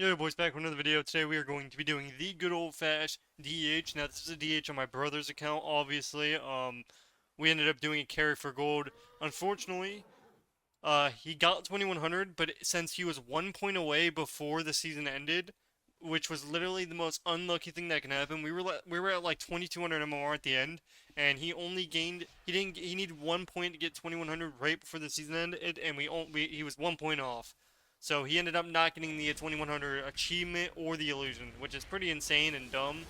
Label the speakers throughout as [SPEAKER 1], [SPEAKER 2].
[SPEAKER 1] Yo boys, back with another video. Today we are going to be doing the good old-fashioned DH. Now this is a DH on my brother's account, obviously. We ended up doing a carry for gold. Unfortunately, he got 2100, but since he was 1 point away before the season ended, which was literally the most unlucky thing that can happen, we were at like 2200 MMR at the end, and he needed 1 point to get 2100 right before the season ended, and he was 1 point off. So he ended up not getting the 2100 achievement or the illusion, which is pretty insane and dumb.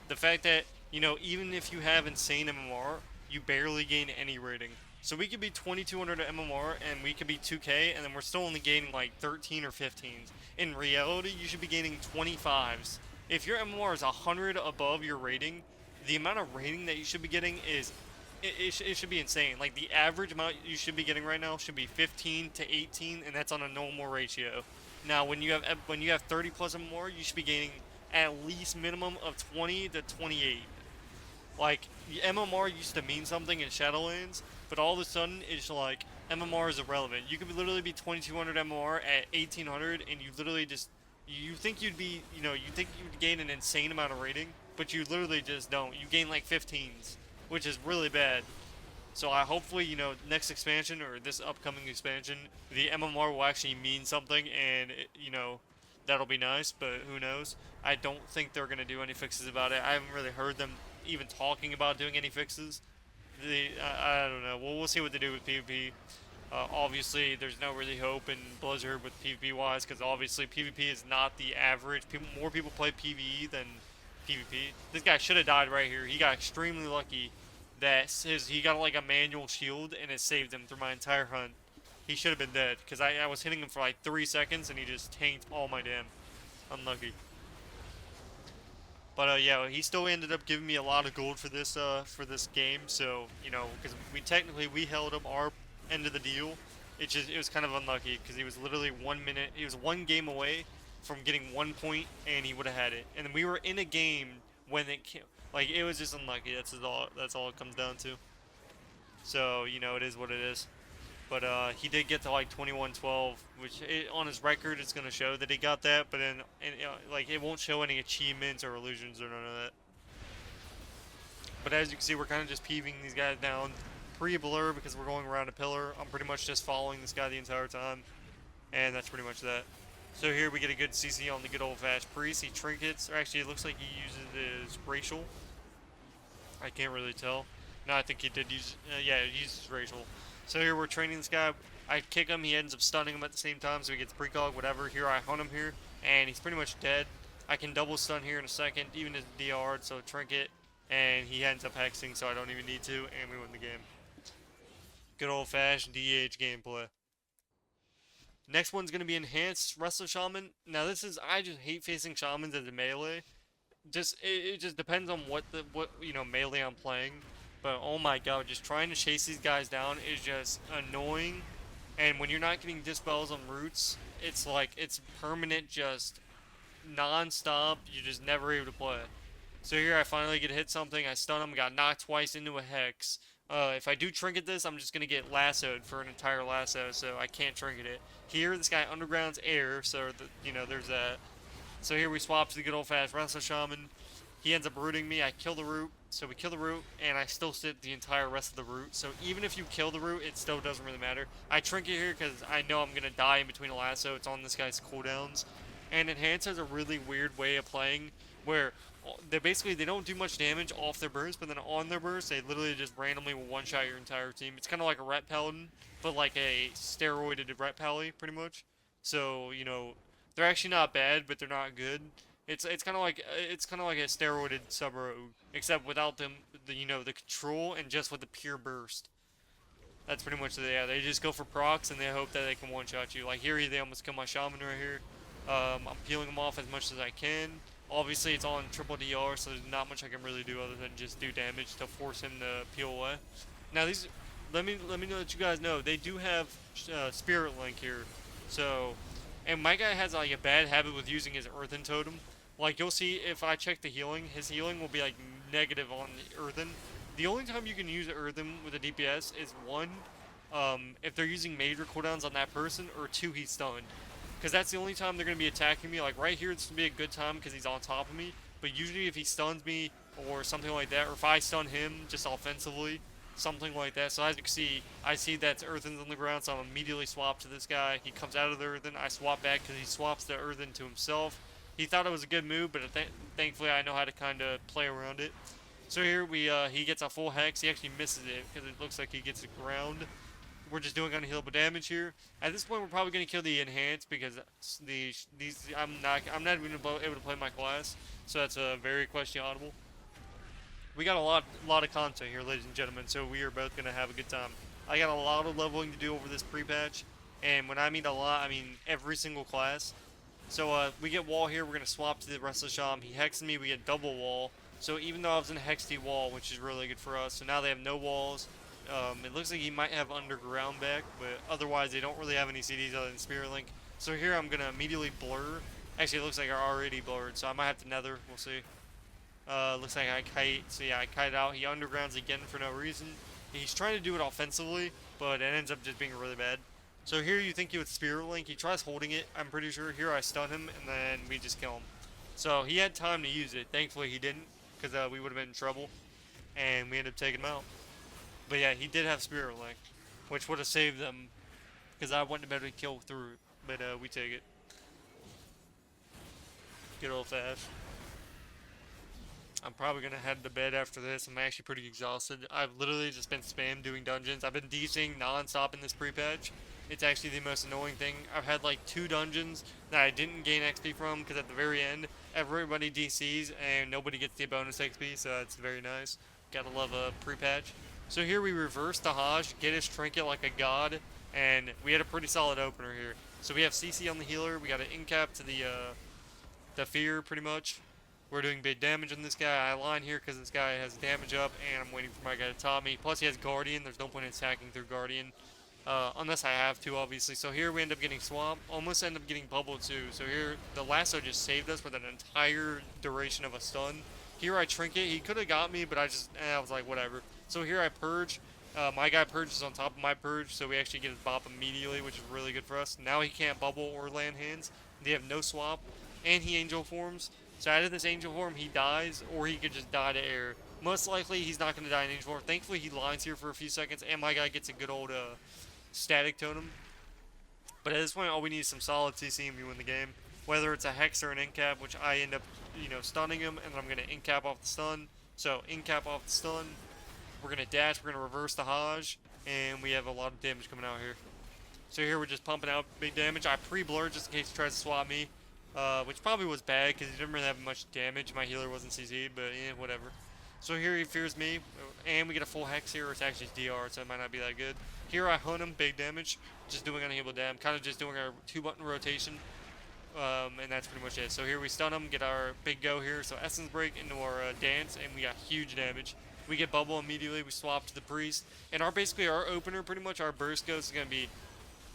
[SPEAKER 1] The fact that, even if you have insane MMR, you barely gain any rating. So we could be 2200 MMR and we could be 2k, and then we're still only gaining like 13 or 15s. In reality, you should be gaining 25s. If your MMR is 100 above your rating, the amount of rating that you should be getting it should be insane. Like the average amount you should be getting right now should be 15 to 18, and that's on a normal ratio. Now, when you have 30 plus and more, you should be gaining at least minimum of 20 to 28. Like MMR used to mean something in Shadowlands, but all of a sudden it's like MMR is irrelevant. You could literally be 2200 MMR at 1800, and you literally just you think you'd be you think you'd gain an insane amount of rating, but you literally just don't. You gain like 15s, which is really bad. So I hopefully, next expansion or this upcoming expansion, the MMR will actually mean something, and that'll be nice. But who knows? I don't think they're gonna do any fixes about it. I haven't really heard them even talking about doing any fixes. I don't know. We'll see what they do with PvP. Obviously, there's no really hope in Blizzard with PvP wise, because obviously PvP is not the average. More people play PvE than PvP. This guy should have died right here. He got extremely lucky that he got like a manual shield and it saved him through my entire hunt. He should have been dead because I was hitting him for like 3 seconds and he just tanked all my damn. Unlucky. But yeah, he still ended up giving me a lot of gold for this game. So because we held him our end of the deal. It was kind of unlucky because he was literally 1 minute. He was one game away from getting 1 point, and he would have had it. And we were in a game when it came. Like it was just unlucky. That's all it comes down to. So it is what it is. But he did get to like 2112, which on his record it's gonna show that he got that. But then, like it won't show any achievements or illusions or none of that. But as you can see, we're kind of just peeving these guys down pre-blur because we're going around a pillar. I'm pretty much just following this guy the entire time, and that's pretty much that. So here we get a good CC on the good old-fashioned priest. He trinkets, or actually it looks like he uses his racial. I can't really tell. No, I think he did use, yeah, he uses racial. So here we're training this guy. I kick him, he ends up stunning him at the same time, so he gets precog, whatever. Here I hunt him here, and he's pretty much dead. I can double stun here in a second, even his DR, so trinket, and he ends up hexing, so I don't even need to, and we win the game. Good old-fashioned DH gameplay. Next one's going to be Enhanced Wrestler Shaman. Now I just hate facing Shamans as a melee. It just depends on what melee I'm playing. But oh my god, just trying to chase these guys down is just annoying. And when you're not getting dispels on roots, it's like, it's permanent, just non-stop. You're just never able to play. So here I finally get hit something, I stun him, got knocked twice into a hex. If I do trinket this, I'm just going to get lassoed for an entire lasso, so I can't trinket it. Here, this guy undergrounds air, so there's that. So here we swap to the good old-fashioned Wrestler Shaman. He ends up rooting me, I kill the root, so we kill the root, and I still sit the entire rest of the root. So even if you kill the root, it still doesn't really matter. I trinket here because I know I'm going to die in between a lasso. It's on this guy's cooldowns. And Enhance has a really weird way of playing where they don't do much damage off their burst, but then on their burst, they literally just randomly will one-shot your entire team. It's kind of like a Ret Paladin, but like a steroided Ret Pally, pretty much. So, they're actually not bad, but they're not good. It's kind of like a steroided sub-rogue, except without the control and just with the pure burst. That's pretty much it. Yeah, they just go for procs and they hope that they can one-shot you. Like here, they almost kill my shaman right here. I'm peeling them off as much as I can. Obviously, it's on triple DR, so there's not much I can really do other than just do damage to force him to peel away. Now let me let you guys know, they do have Spirit Link here. So, and my guy has like a bad habit with using his Earthen Totem. Like you'll see if I check the healing, his healing will be like negative on the Earthen. The only time you can use Earthen with a DPS is one, if they're using major cooldowns on that person, or two, he's stunned. because that's the only time they're going to be attacking me. Like right here, this would be a good time because he's on top of me. But usually if he stuns me or something like that, or if I stun him just offensively, something like that. So as you can see, I see that Earthen's on the ground, so I'm immediately swapped to this guy. He comes out of the Earthen, I swap back because he swaps the Earthen to himself. He thought it was a good move, but thankfully I know how to kind of play around it. So here he gets a full hex. He actually misses it because it looks like he gets the ground. We're just doing unhealable damage here. At this point, we're probably gonna kill the enhance because I'm not even able to play my class, so that's very questionable. We got a lot of content here, ladies and gentlemen. So we are both gonna have a good time. I got a lot of leveling to do over this pre-patch, and when I mean a lot, I mean every single class. So we get wall here. We're gonna swap to the rest of the sham. He hexed me. We get double wall. So even though I was in a hexed wall, which is really good for us, so now they have no walls. It looks like he might have underground back, but otherwise they don't really have any CDs other than Spirit Link. So here I'm gonna immediately blur. Actually, it looks like I already blurred, so I might have to nether. We'll see. Looks like I kite. So yeah, I kite out. He undergrounds again for no reason. He's trying to do it offensively, but it ends up just being really bad. So here you think he would Spirit Link. He tries holding it, I'm pretty sure. Here I stun him, and then we just kill him. So he had time to use it. Thankfully he didn't, because we would have been in trouble. And we ended up taking him out. But yeah, he did have Spirit Link, which would have saved them, because I wouldn't have been able to kill through it. But we take it. Good old fast. I'm probably gonna head to bed after this. I'm actually pretty exhausted. I've literally just been spam doing dungeons. I've been DCing non-stop in this pre-patch. It's actually the most annoying thing. I've had like 2 dungeons that I didn't gain XP from because at the very end, everybody DCs and nobody gets the bonus XP, so it's very nice. Gotta love a pre-patch. So here we reverse the Hajj, get his trinket like a god, and we had a pretty solid opener here. So we have CC on the healer. We got an incap to the fear pretty much. We're doing big damage on this guy. I line here because this guy has damage up, and I'm waiting for my guy to top me. Plus, he has Guardian. There's no point in attacking through Guardian. Unless I have to, obviously. So here we end up getting Swamp. Almost end up getting Bubble, too. So here, the Lasso just saved us with an entire duration of a stun. Here I Trinket. He could have got me, but I was like, whatever. So here I Purge. My guy purges on top of my Purge, so we actually get his Bop immediately, which is really good for us. Now he can't Bubble or land hands. They have no Swap, and he Angel Forms. So out of this Angel Form, he dies, or he could just die to air. Most likely, he's not going to die in Angel Form. Thankfully, he lines here for a few seconds, and my guy gets a good old static totem. But at this point, all we need is some solid CC and we win the game. Whether it's a Hex or an Incap, which I end up, stunning him, and then I'm going to Incap off the stun. So, Incap off the stun. We're going to dash, we're going to reverse the Hajj, and we have a lot of damage coming out here. So here we're just pumping out big damage. I pre-blur just in case he tries to swap me. Which probably was bad because he didn't really have much damage. My healer wasn't CC'd, but whatever. So here he fears me, and we get a full hex here. It's actually DR, so it might not be that good. Here I hunt him, big damage, just doing unhealable damage, kind of just doing our 2-button rotation, and that's pretty much it. So here we stun him, get our big go here. So Essence Break into our dance, and we got huge damage. We get Bubble immediately. We swap to the Priest, and basically our opener, pretty much our burst ghost is gonna be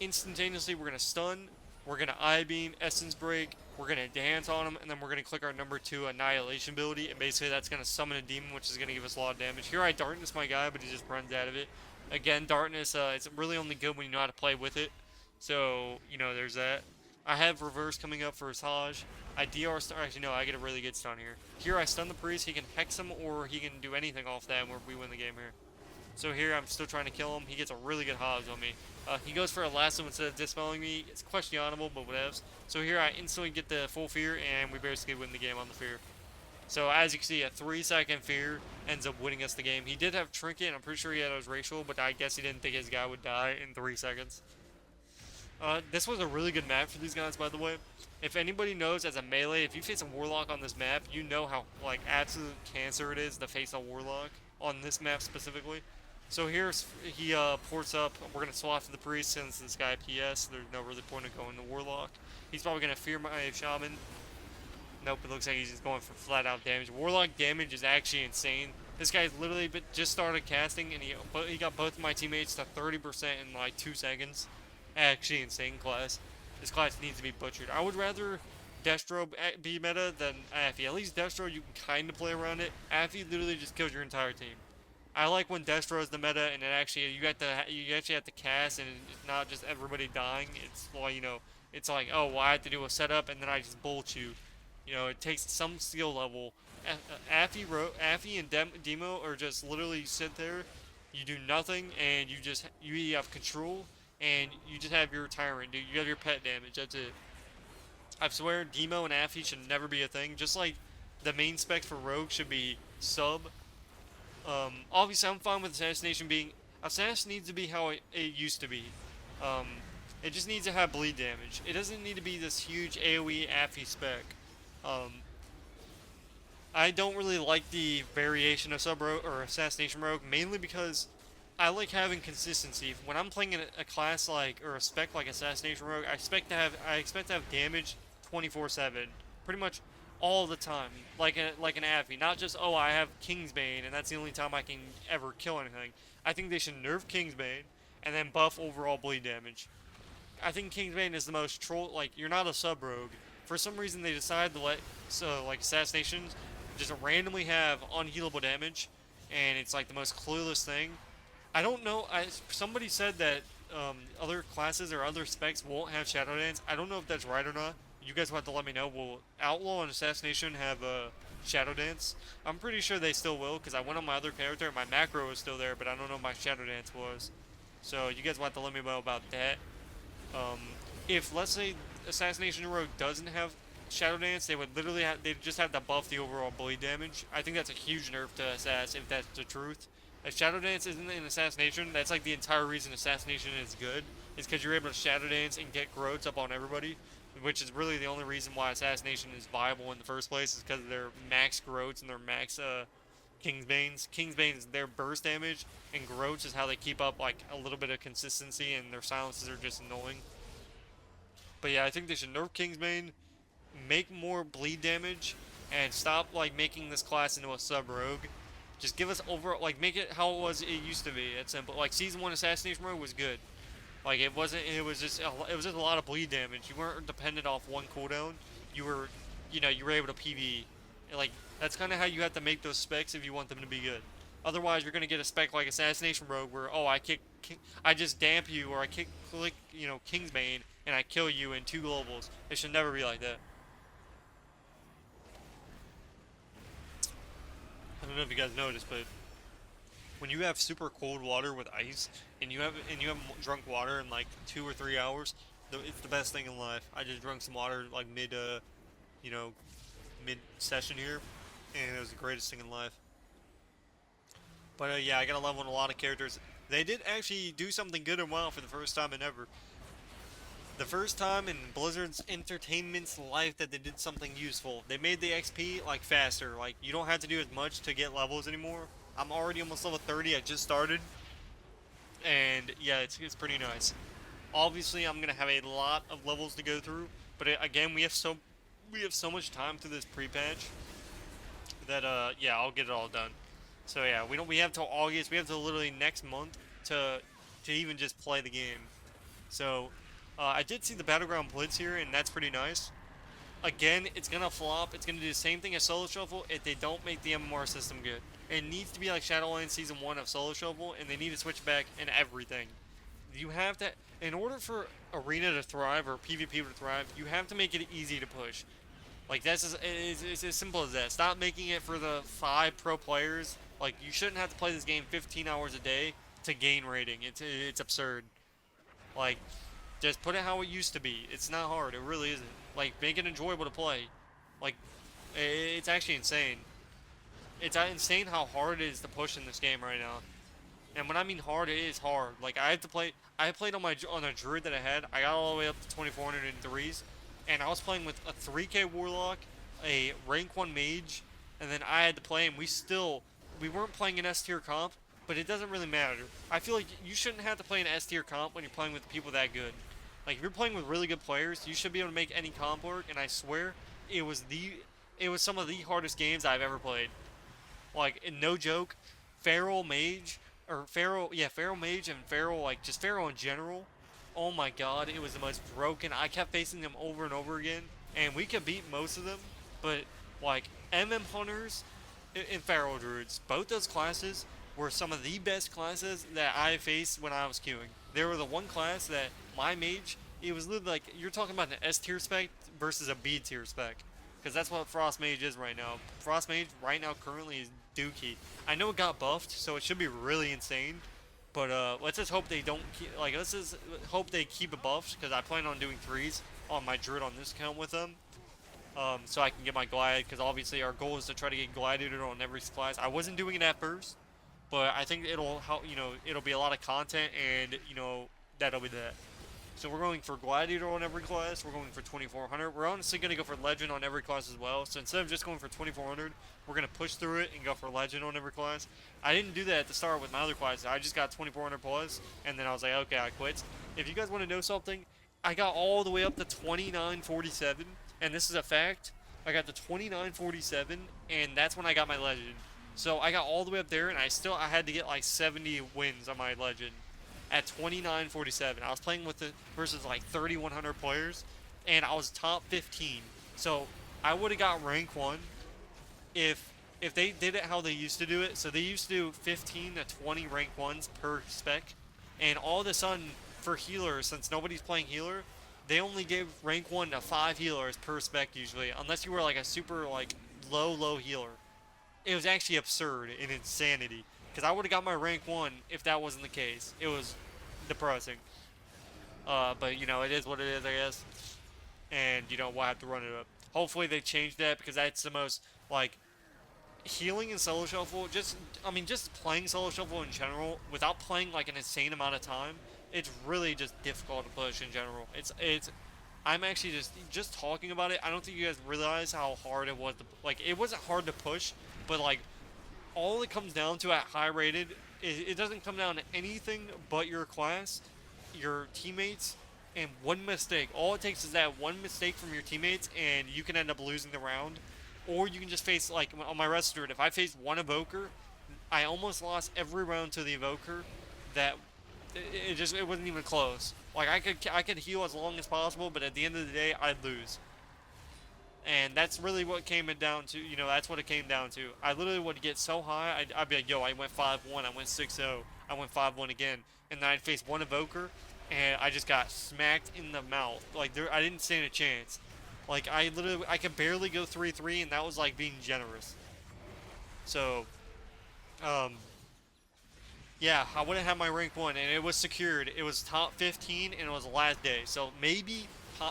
[SPEAKER 1] instantaneously. We're gonna stun. We're going to I-beam, Essence Break, we're going to dance on him, and then we're going to click our number 2 Annihilation ability, and basically that's going to summon a demon, which is going to give us a lot of damage. Here I Darkness my guy, but he just runs out of it. Again, Darkness, it's really only good when you know how to play with it. So, there's that. I have Reverse coming up for his Hajj. I DR stun, actually no, I get a really good stun here. Here I stun the Priest, he can Hex him, or he can do anything off that, and we win the game here. So here I'm still trying to kill him. He gets a really good Hajj on me. He goes for a lasso instead of dispelling me. It's questionable, but whatevs. So here I instantly get the full fear, and we basically win the game on the fear. So as you can see, a 3-second fear ends up winning us the game. He did have Trinket, and I'm pretty sure he had his racial, but I guess he didn't think his guy would die in 3 seconds. This was a really good map for these guys, by the way. If anybody knows, as a melee, if you face a Warlock on this map, you know how absolute cancer it is to face a Warlock on this map specifically. So here he ports up. We're going to swap to the Priest since this guy PS. There's no really point of going to Warlock. He's probably going to fear my Shaman. Nope, it looks like he's just going for flat out damage. Warlock damage is actually insane. This guy's literally just started casting, and he got both of my teammates to 30% in like 2 seconds. Actually insane class. This class needs to be butchered. I would rather Destro be meta than Affy. At least Destro, you can kind of play around it. Affy literally just kills your entire team. I like when Destro is the meta, and it actually you actually have to cast, and it's not just everybody dying. It's It's like, oh, well, I have to do a setup and then I just bolt you. You know, it takes some skill level. Affy and Demo are just literally sit there, you do nothing, and you have control, and you just have your tyrant, dude. You have your pet damage. That's it. I swear, Demo and Affy should never be a thing. Just like the main spec for Rogue should be sub. Obviously, I'm fine with Assassination being. Assassin needs to be how it used to be. Um, it just needs to have bleed damage. It doesn't need to be this huge AoE Affy spec. Um, I don't really like the variation of Sub Rogue or Assassination Rogue, mainly because I like having consistency. When I'm playing a class like or a spec like Assassination Rogue, I expect to have damage 24/7, pretty much all the time, like an Avi. Not just, oh, I have Kingsbane and that's the only time I can ever kill anything. I think they should nerf Kingsbane and then buff overall bleed damage. I think Kingsbane is the most troll. Like, you're not a sub rogue. For some reason, they decided to let like assassinations just randomly have unhealable damage, and it's like the most clueless thing. I don't know. Somebody said that other classes or other specs won't have Shadow Dance. I don't know if that's right or not. You guys will have to let me know. Will Outlaw and Assassination have Shadow Dance? I'm pretty sure they still will, because I went on my other character and my macro was still there, but I don't know if my Shadow Dance was. So you guys will have to let me know about that. Um, if let's say Assassination Rogue doesn't have Shadow Dance, they would literally they just have to buff the overall bleed damage. I think that's a huge nerf to Assass if that's the truth. If Shadow Dance isn't in Assassination, that's like the entire reason Assassination is good, is because you're able to Shadow Dance and get growths up on everybody, which is really the only reason why Assassination is viable in the first place, is because of their max growths and their max Kingsbanes. Kingsbane is their burst damage, and Groats is how they keep up like a little bit of consistency, and their silences are just annoying. But yeah, I think they should nerf Kingsbane, make more bleed damage, and stop like making this class into a sub rogue. Just give us over like make it how it used to be. It's simple. Like season 1 Assassination Rogue was good. Like it wasn't. It was just a lot of bleed damage. You weren't dependent off one cooldown. You were, you were able to PvE. Like that's kind of how you have to make those specs if you want them to be good. Otherwise, you're gonna get a spec like Assassination Rogue where I just damp you, or I click Kingsbane and I kill you in 2 globals. It should never be like that. I don't know if you guys noticed, but when you have super cold water with ice and you have drunk water in like 2 or 3 hours, it's the best thing in life. I just drank some water like you know, mid session here, and it was the greatest thing in life. But yeah, I got a level in a lot of characters. They did actually do something good and well for the first time in ever. The first time in Blizzard's Entertainment's life that they did something useful. They made the XP like faster. Like you don't have to do as much to get levels anymore. I'm already almost level 30. I just started, and yeah, it's pretty nice. Obviously, I'm gonna have a lot of levels to go through, but again, we have so much time through this pre-patch that yeah, I'll get it all done. So yeah, we have till August. We have till literally next month to even just play the game. So I did see the Battleground Blitz here, and that's pretty nice. Again, it's gonna flop. It's gonna do the same thing as Solo Shuffle if they don't make the MMR system good. It needs to be like Shadowlands Season 1 of Solo Shuffle, and they need to switch back in everything. You have to, in order for Arena to thrive or PvP to thrive, you have to make it easy to push. Like it's as simple as that. Stop making it for the 5 pro players. Like you shouldn't have to play this game 15 hours a day to gain rating. It's absurd. Like just put it how it used to be. It's not hard. It really isn't. Like make it enjoyable to play. Like it's actually insane. It's insane how hard it is to push in this game right now. And when I mean hard, it is hard. Like I have to play. I played on a druid that I had. I got all the way up to 2400 in threes, and I was playing with a 3K warlock, a rank 1 mage, and then I had to play. And we weren't playing an S tier comp, but it doesn't really matter. I feel like you shouldn't have to play an S tier comp when you're playing with people that good. Like if you're playing with really good players, you should be able to make any comp work. And I swear, it was some of the hardest games I've ever played. Like no joke, Feral Mage. Feral Mage and Feral, like, just Feral in general. Oh my god, it was the most broken. I kept facing them over and over again, and we could beat most of them, but, like, Hunters and Feral Druids, both those classes were some of the best classes that I faced when I was queuing. They were the one class that my mage, it was literally like you're talking about an S tier spec versus a B tier spec, because that's what Frost Mage is right now. Frost Mage right now currently is dookie. I know it got buffed, so it should be really insane. But let's just hope they don't keep, like, let's just hope they keep it buffed, because I plan on doing threes on my Druid on this account with them. So I can get my Glide, because obviously our goal is to try to get Gladiator on every class. I wasn't doing it at first, but I think it'll help, it'll be a lot of content, and, that'll be that. So we're going for Gladiator on every class, we're going for 2400. We're honestly going to go for Legend on every class as well. So instead of just going for 2400, we're going to push through it and go for Legend on every class. I didn't do that at the start with my other classes. I just got 2400 plus, and then I was like, okay, I quit. If you guys want to know something, I got all the way up to 2947, and this is a fact. I got to 2947, and that's when I got my Legend. So I got all the way up there, and I had to get like 70 wins on my Legend at 2947. I was playing with versus like 3100 players, and I was top 15. So I would have got rank 1 if they did it how they used to do it. So they used to do 15 to 20 rank 1s per spec, and all of a sudden for healers, since nobody's playing healer, they only gave rank 1 to 5 healers per spec usually, unless you were like a super like low healer. It was actually absurd and insanity, because I would have got my rank 1 if that wasn't the case. It was depressing. But, it is what it is, I guess. And, we'll have to run it up. Hopefully they change that, because that's the most, like, healing in solo shuffle, just playing solo shuffle in general, without playing, like, an insane amount of time, it's really just difficult to push in general. I'm actually just talking about it, I don't think you guys realize how hard it was to, like, it wasn't hard to push, but, like, all it comes down to at high rated, it doesn't come down to anything but your class, your teammates, and one mistake. All it takes is that one mistake from your teammates, and you can end up losing the round. Or you can just face, like, on my Rest Druid, if I faced one Evoker, I almost lost every round to the Evoker. That it wasn't even close. Like, I could heal as long as possible, but at the end of the day, I'd lose. And that's really what came down to, that's what it came down to. I literally would get so high, I'd be like, yo, I went 5-1, I went 6-0, I went 5-1 again. And then I'd face one Evoker, and I just got smacked in the mouth. Like, I didn't stand a chance. Like, I could barely go 3-3, and that was, like, being generous. So, yeah, I wouldn't have my rank 1, and it was secured. It was top 15, and it was the last day. So, maybe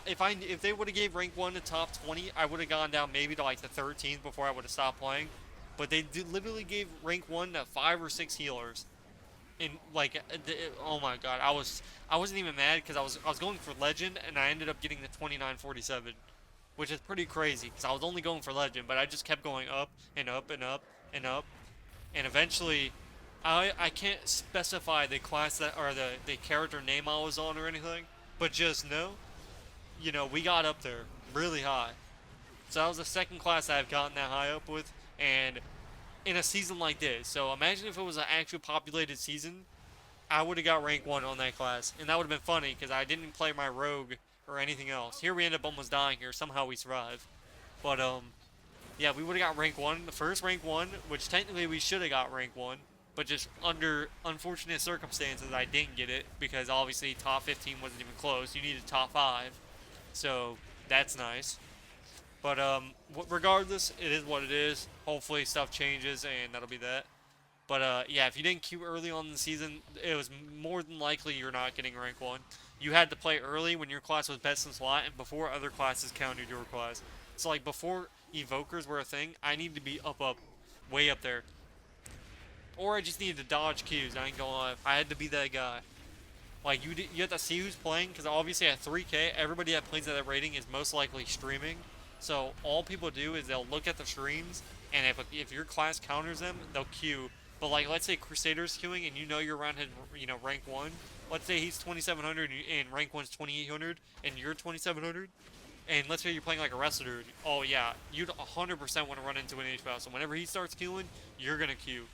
[SPEAKER 1] if they would have gave rank 1 to top 20, I would have gone down maybe to like the 13th before I would have stopped playing. But they literally gave rank 1 to 5 or 6 healers. And like, oh my god, I wasn't even mad, because I was going for Legend, and I ended up getting the 2947, which is pretty crazy, because I was only going for Legend, but I just kept going up and up and up and up, and eventually I can't specify the class that, or the character name I was on or anything, but just know, we got up there really high. So that was the second class I've gotten that high up with, and in a season like this. So imagine if it was an actual populated season, I would have got rank 1 on that class, and that would have been funny, because I didn't play my rogue or anything else. Here we end up almost dying here, somehow we survive. But, yeah, we would have got rank 1, the first rank 1, which technically we should have got rank 1, but just under unfortunate circumstances I didn't get it, because obviously top 15 wasn't even close. You needed top 5. So, that's nice. But, regardless, it is what it is. Hopefully stuff changes, and that'll be that. But, yeah, if you didn't queue early on in the season, it was more than likely you're not getting rank 1. You had to play early when your class was best in slot, and before other classes countered your class. So, like, before Evokers were a thing, I needed to be way up there. Or I just needed to dodge queues, I ain't gonna lie. I had to be that guy. Like, you have to see who's playing, because obviously at 3K, everybody that plays at that rating is most likely streaming. So all people do is they'll look at the streams, and if your class counters them, they'll queue. But like, let's say Crusader's queuing, and your round had, rank 1. Let's say he's 2700 and rank 1's 2800, and you're 2700. And let's say you're playing like a wrestler. Oh yeah, you'd 100% want to run into an H-Bow. So whenever he starts queuing, you're gonna queue.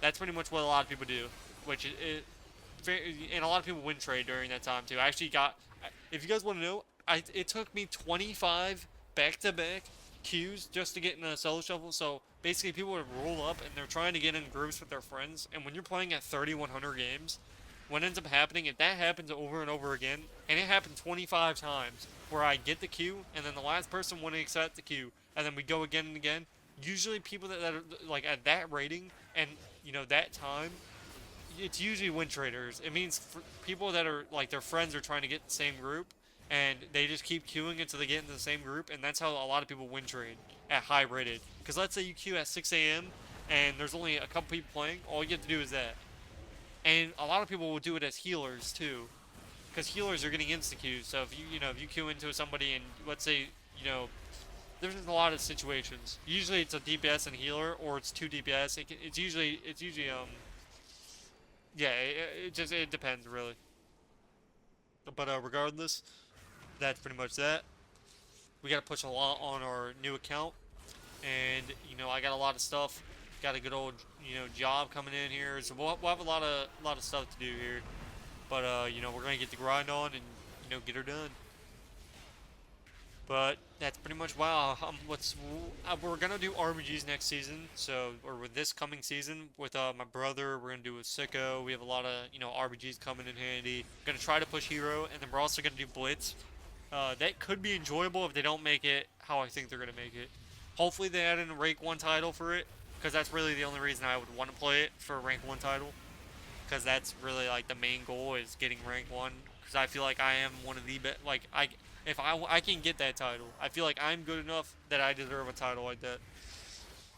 [SPEAKER 1] That's pretty much what a lot of people do, and a lot of people win trade during that time too. I actually if you guys want to know, it took me 25 back-to-back queues just to get in a solo shuffle. So basically people would roll up and they're trying to get in groups with their friends, and when you're playing at 3100 games, what ends up happening, if that happens over and over again, and it happened 25 times, where I get the queue, and then the last person wouldn't accept the queue, and then we go again and again, usually people that are, like, at that rating, and, you know, that time, it's usually win traders. It means for people that are, like, their friends are trying to get the same group, and they just keep queuing until they get into the same group, and that's how a lot of people win trade at high rated. Because let's say you queue at 6 a.m., and there's only a couple people playing, all you have to do is that. And a lot of people will do it as healers too, because healers are getting insta queues. So if if you queue into somebody and let's say, there's a lot of situations. Usually it's a DPS and healer, or it's two DPS. It's usually yeah. It depends really. But regardless, that's pretty much that. We gotta push a lot on our new account, and I got a lot of stuff. Got a good old job coming in here, so we'll have a lot of stuff to do here. But we're gonna get the grind on and get her done. But that's pretty much we're gonna do RPGs next season. So or with this coming season with my brother, we're gonna do a sicko. We have a lot of RPGs coming in handy. Gonna try to push hero, and then we're also gonna do blitz. That could be enjoyable if they don't make it how I think they're gonna make it. Hopefully they add in a rank 1 title for it, because that's really the only reason I would want to play it, for a rank 1 title. Because that's really like the main goal, is getting rank 1. Because I feel like I am one of the best. Like if I can get that title, I feel like I'm good enough that I deserve a title like that.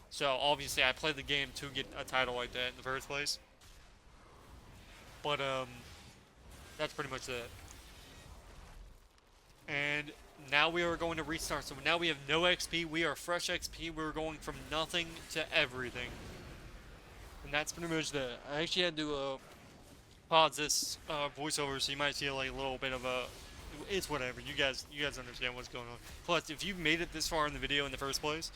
[SPEAKER 1] So obviously I played the game to get a title like that in the first place. But that's pretty much it. And now we are going to restart. So now we have no XP. We are fresh XP. We're going from nothing to everything. And that's pretty much that. I actually had to pause this voiceover, so you might see like a little bit of a. It's whatever. You guys understand what's going on. Plus, if you've made it this far in the video in the first place,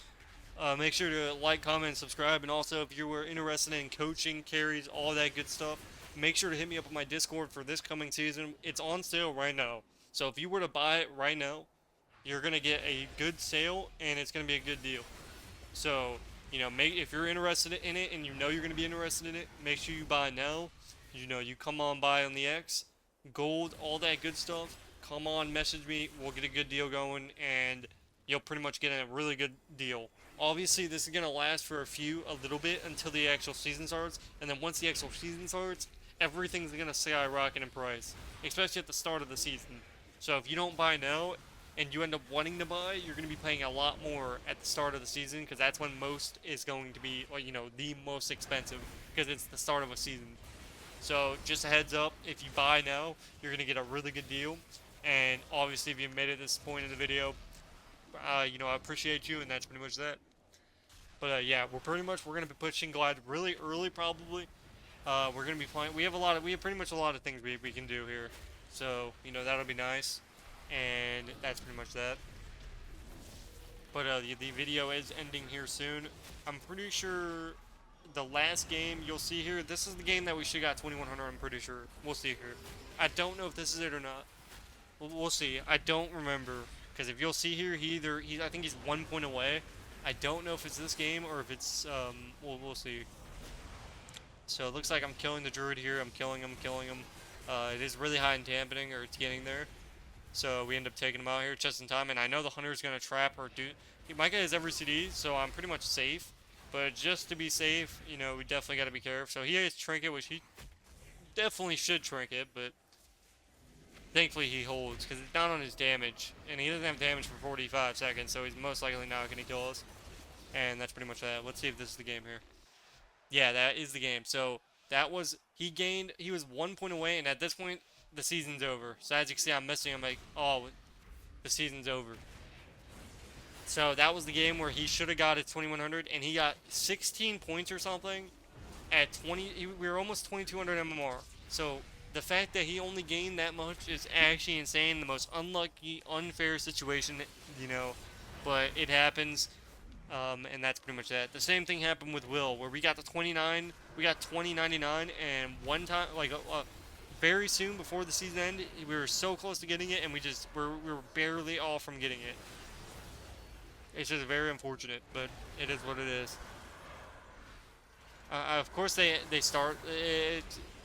[SPEAKER 1] make sure to like, comment, and subscribe. And also, if you were interested in coaching, carries, all that good stuff, make sure to hit me up on my Discord for this coming season. It's on sale right now. So if you were to buy it right now, you're gonna get a good sale, and it's gonna be a good deal. So, if you're interested in it, and you're gonna be interested in it, make sure you buy now. You come on by on the X, gold, all that good stuff. Come on, message me. We'll get a good deal going, and you'll pretty much get a really good deal. Obviously, this is gonna last for a little bit until the actual season starts, and then once the actual season starts, everything's gonna skyrocket in price, especially at the start of the season. So if you don't buy now, and you end up wanting to buy, you're going to be paying a lot more at the start of the season, because that's when most is going to be, the most expensive, because it's the start of a season. So just a heads up, if you buy now, you're going to get a really good deal. And obviously, if you made it this point in the video, I appreciate you, and that's pretty much that. But yeah, we're going to be pushing Glide really early, probably. We're going to be playing. We have pretty much a lot of things we can do here. So that'll be nice. And that's pretty much that. But the video is ending here soon. I'm pretty sure the last game you'll see here, this is the game that we should got 2100, I'm pretty sure. We'll see here. I don't know if this is it or not. We'll see. I don't remember. Because if you'll see here, I think he's 1 point away. I don't know if it's this game or if it's, we'll see. So it looks like I'm killing the druid here. I'm killing him. It is really high in dampening, or it's getting there. So we end up taking him out here just in time, and I know the hunter's gonna trap or do. My guy has every CD, so I'm pretty much safe. But just to be safe, we definitely gotta be careful. So he has trinket, which he definitely should trinket, but thankfully he holds because it's down on his damage, and he doesn't have damage for 45 seconds, so he's most likely not gonna kill us. And that's pretty much that. Let's see if this is the game here. Yeah, that is the game. So that was he was 1 point away, and at this point, the season's over. So as you can see, I'm missing. I'm like, oh, the season's over. So that was the game where he should have got it 2100, and he got 16 points or something at 20. We were almost 2200 MMR. So the fact that he only gained that much is actually insane. The most unlucky, unfair situation, but it happens. And that's pretty much that. The same thing happened with Will, where we got the 29, we got 2099, and one time, very soon before the season ended, we were so close to getting it, and we were barely off from getting it. It's just very unfortunate, but it is what it is. Of course they start.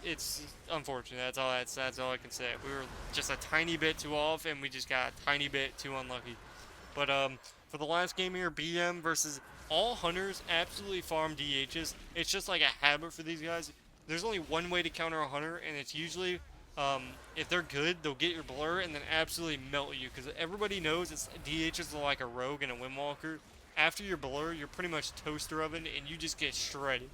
[SPEAKER 1] It's unfortunate. That's all I can say. We were just a tiny bit too off, and we just got a tiny bit too unlucky. But for the last game here, BM versus all hunters absolutely farm DHs. It's just like a habit for these guys. There's only one way to counter a hunter, and it's usually if they're good, they'll get your blur and then absolutely melt you. Because everybody knows it's DHs are like a rogue and a windwalker. After your blur, you're pretty much toaster oven, and you just get shredded.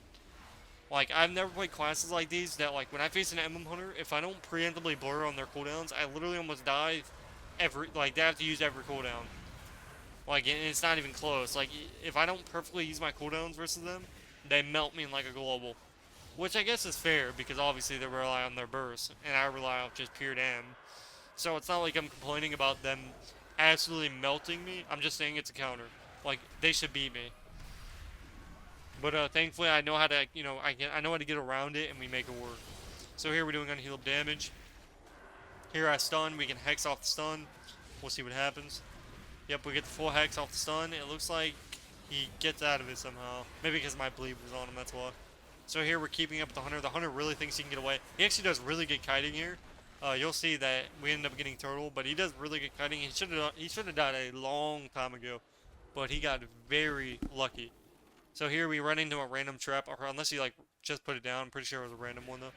[SPEAKER 1] Like, I've never played classes like these that, like, when I face an MM hunter, if I don't preemptively blur on their cooldowns, I literally almost die they have to use every cooldown. Like, and it's not even close. Like, if I don't perfectly use my cooldowns versus them, they melt me in like a global. Which I guess is fair, because obviously they rely on their burst, and I rely on just pure dam. So it's not like I'm complaining about them absolutely melting me, I'm just saying it's a counter. Like, they should beat me. But thankfully I know how to, I know how to get around it, and we make it work. So here we're doing unhealed damage. Here I stun, we can hex off the stun. We'll see what happens. Yep, we get the full hex off the stun. It looks like he gets out of it somehow. Maybe because my bleed was on him, that's why. So here we're keeping up with the hunter. The hunter really thinks he can get away. He actually does really good kiting here. You'll see that we end up getting turtle, but he does really good kiting. He should have died a long time ago, but he got very lucky. So here we run into a random trap, or unless he like just put it down. I'm pretty sure it was a random one though.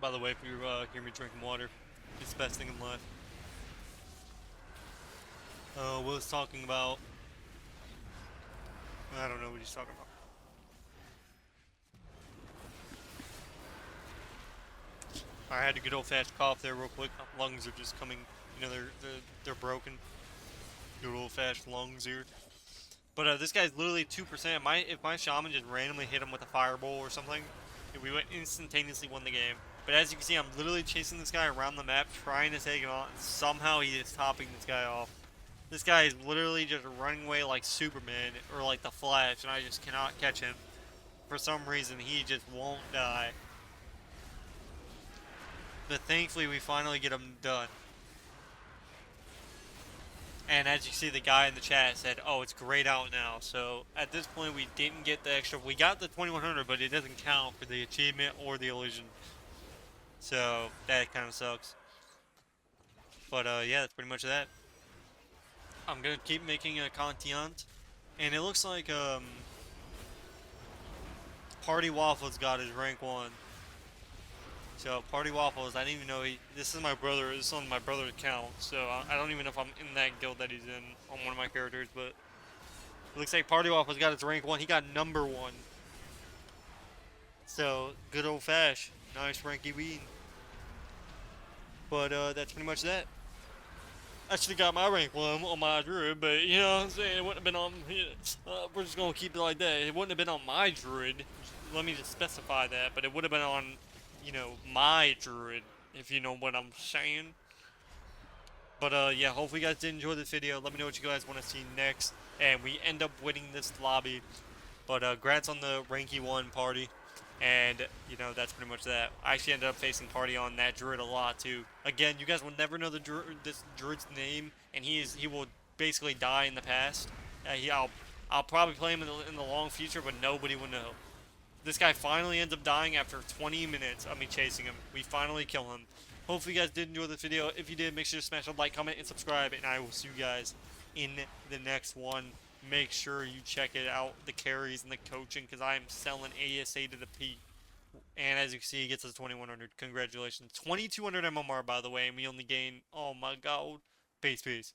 [SPEAKER 1] By the way, if you hear me drinking water, it's the best thing in life. Will's talking about. I don't know what he's talking about. I had a good old fast cough there real quick. My lungs are just coming. They're broken. Good old fast lungs here. But this guy's literally 2%. If my shaman just randomly hit him with a fireball or something, we would instantaneously win the game. But as you can see, I'm literally chasing this guy around the map, trying to take him out, and somehow he is topping this guy off. This guy is literally just running away like Superman or like the Flash, and I just cannot catch him. For some reason, he just won't die. But thankfully, we finally get him done. And as you see, the guy in the chat said, "Oh, it's grayed out now." So at this point, we didn't get the extra. We got the 2100, but it doesn't count for the achievement or the illusion. So that kind of sucks. But yeah, that's pretty much that. I'm gonna keep making a content, and it looks like Party Waffles got his rank 1. So Party Waffles, I didn't even know this is my brother. This is on my brother's account, so I don't even know if I'm in that guild that he's in on one of my characters. But it looks like Party Waffles got his rank 1. He got number 1. So good old fash, nice ranky ween. But that's pretty much that. I should have got my rank 1 on my druid, but you know what I'm saying, it wouldn't have been on. We're just gonna keep it like that. It wouldn't have been on my druid. Let me just specify that, but it would have been on, my druid, if you know what I'm saying. But yeah, hopefully you guys did enjoy this video. Let me know what you guys want to see next, and we end up winning this lobby. But congrats on the ranky 1 party. And, that's pretty much that. I actually ended up facing party on that druid a lot, too. Again, you guys will never know this druid's name, and he will basically die in the past. I'll probably play him in the long future, but nobody will know. This guy finally ends up dying after 20 minutes of me chasing him. We finally kill him. Hopefully you guys did enjoy this video. If you did, make sure to smash a like, comment, and subscribe, and I will see you guys in the next one. Make sure you check it out, the carries and the coaching, because I am selling ASA to the P. And as you can see, he gets us 2100. Congratulations. 2200 MMR, by the way, and we only gain, oh my god. Peace.